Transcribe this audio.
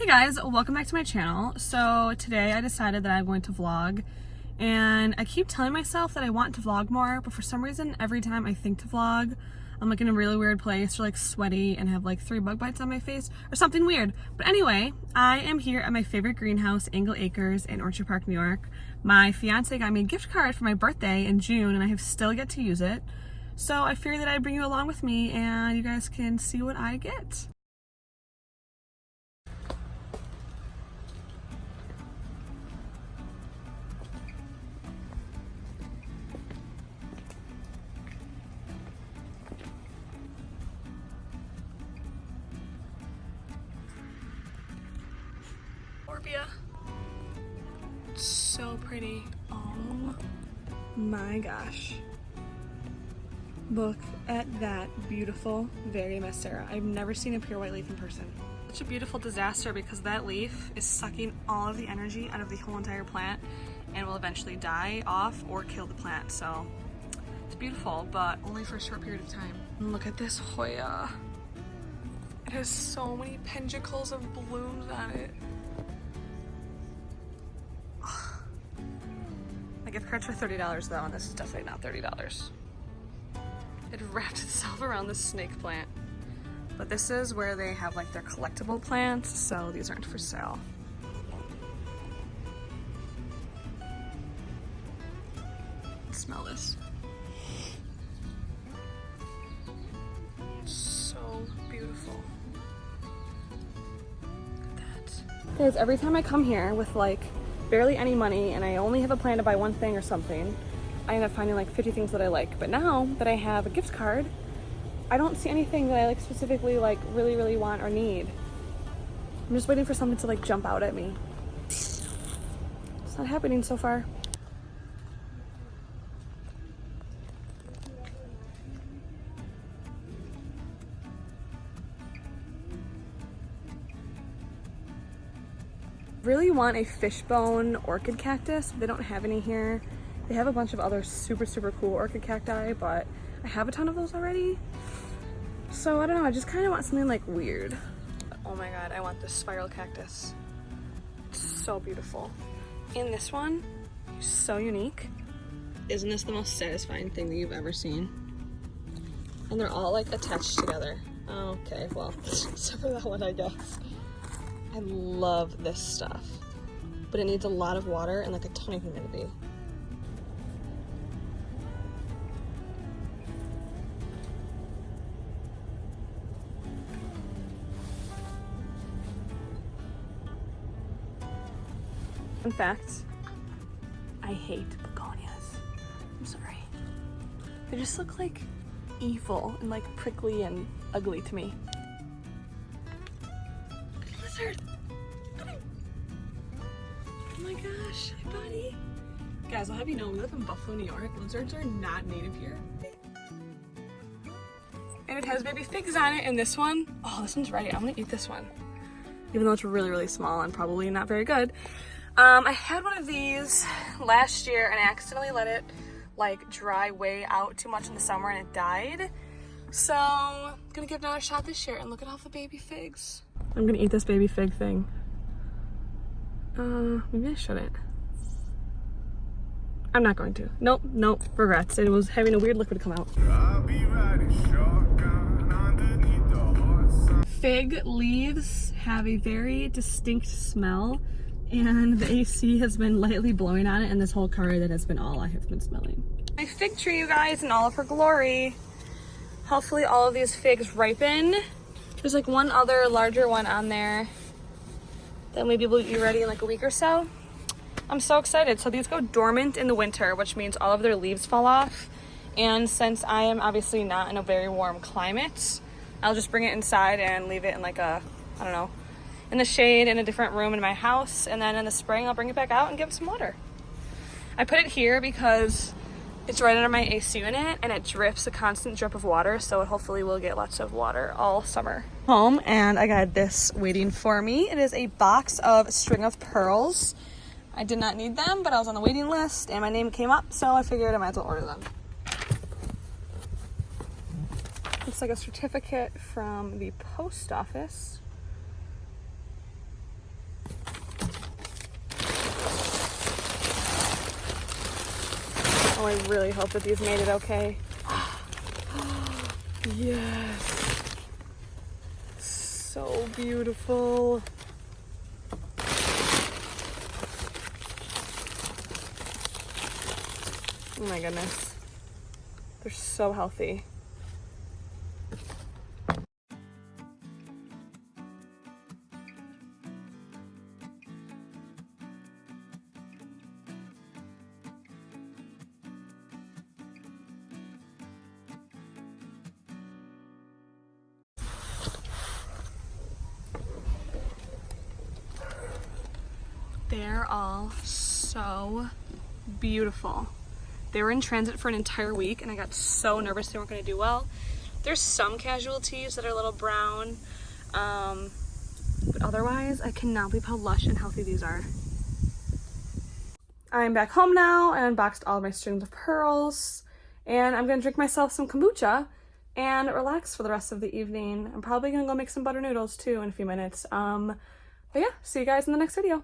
Hey guys, welcome back to my channel. So today I decided that I'm going to vlog, and I keep telling myself that I want to vlog more, but for some reason every time I think to vlog I'm like in a really weird place, or like sweaty and have like 3 bug bites on my face or something weird. But anyway, I am here at my favorite greenhouse, Angle Acres in Orchard Park, New York. My fiance got me a gift card for my birthday in June and I have still yet to use it. So I figured that I'd bring you along with me and you guys can see what I get. Orbia. So pretty. Oh my gosh. Look at that beautiful Very mascara. I've never seen a pure white leaf in person. Such a beautiful disaster because that leaf is sucking all of the energy out of the whole entire plant and will eventually die off or kill the plant. So it's beautiful, but only for a short period of time. And look at this Hoya. It has so many peduncles of blooms on it. My gift card's for $30 though, and this is definitely not $30. It wrapped itself around the snake plant. But this is where they have like their collectible plants, so these aren't for sale. Smell this. So beautiful. Look at that. Guys, every time I come here with like barely any money and I only have a plan to buy one thing or something, I end up finding like 50 things that I like. But now that I have a gift card, I don't see anything that I like specifically like really want or need. I'm just waiting for something to like jump out at me. It's not happening so far. Really want a fishbone orchid cactus. They don't have any here. They have a bunch of other super cool orchid cacti, but I have a ton of those already. So I don't know, I just kind of want something like weird. Oh my god, I want this spiral cactus. It's so beautiful. And this one is so unique. Isn't this the most satisfying thing that you've ever seen? And they're all like attached together. Okay, well, except for that one, I guess. I love this stuff, but it needs a lot of water and like a ton of humidity. In fact, I hate begonias. I'm sorry. They just look like evil and like prickly and ugly to me. Lizard! Oh my gosh, hi buddy. Guys, I'll have you know, we live in Buffalo, New York. Lizards are not native here. And it has baby figs on it, and this one, oh, this one's ready. I'm gonna eat this one. Even though it's really small and probably not very good. I had one of these last year and I accidentally let it like dry way out too much in the summer and it died. So I'm gonna give it another shot this year, and look at all the baby figs. I'm gonna eat this baby fig thing. Maybe I shouldn't. I'm not going to. Nope, regrets. It was having a weird liquid come out. Fig leaves have a very distinct smell, and the AC has been lightly blowing on it, and this whole car that has been all I have been smelling. My fig tree, you guys, in all of her glory. Hopefully all of these figs ripen. There's like one other larger one on there that maybe will be ready in like a week or so. I'm so excited. So these go dormant in the winter, which means all of their leaves fall off. And since I am obviously not in a very warm climate, I'll just bring it inside and leave it in like a, I don't know, in the shade in a different room in my house. And then in the spring, I'll bring it back out and give it some water. I put it here because it's right under my AC unit and it drips a constant drip of water, so it hopefully will get lots of water all summer. Home, and I got this waiting for me. It is a box of string of pearls. I did not need them, but I was on the waiting list and my name came up, so I figured I might as well order them. Looks like a certificate from the post office. Oh, I really hope that these made it okay. Yes. So beautiful. Oh my goodness. They're so healthy. They're all so beautiful. They were in transit for an entire week and I got so nervous they weren't going to do well. There's some casualties that are a little brown, but otherwise I cannot believe how lush and healthy these are. I'm back home now and unboxed all of my strings of pearls, and I'm going to drink myself some kombucha and relax for the rest of the evening. I'm probably going to go make some butter noodles too in a few minutes. But yeah, see you guys in the next video.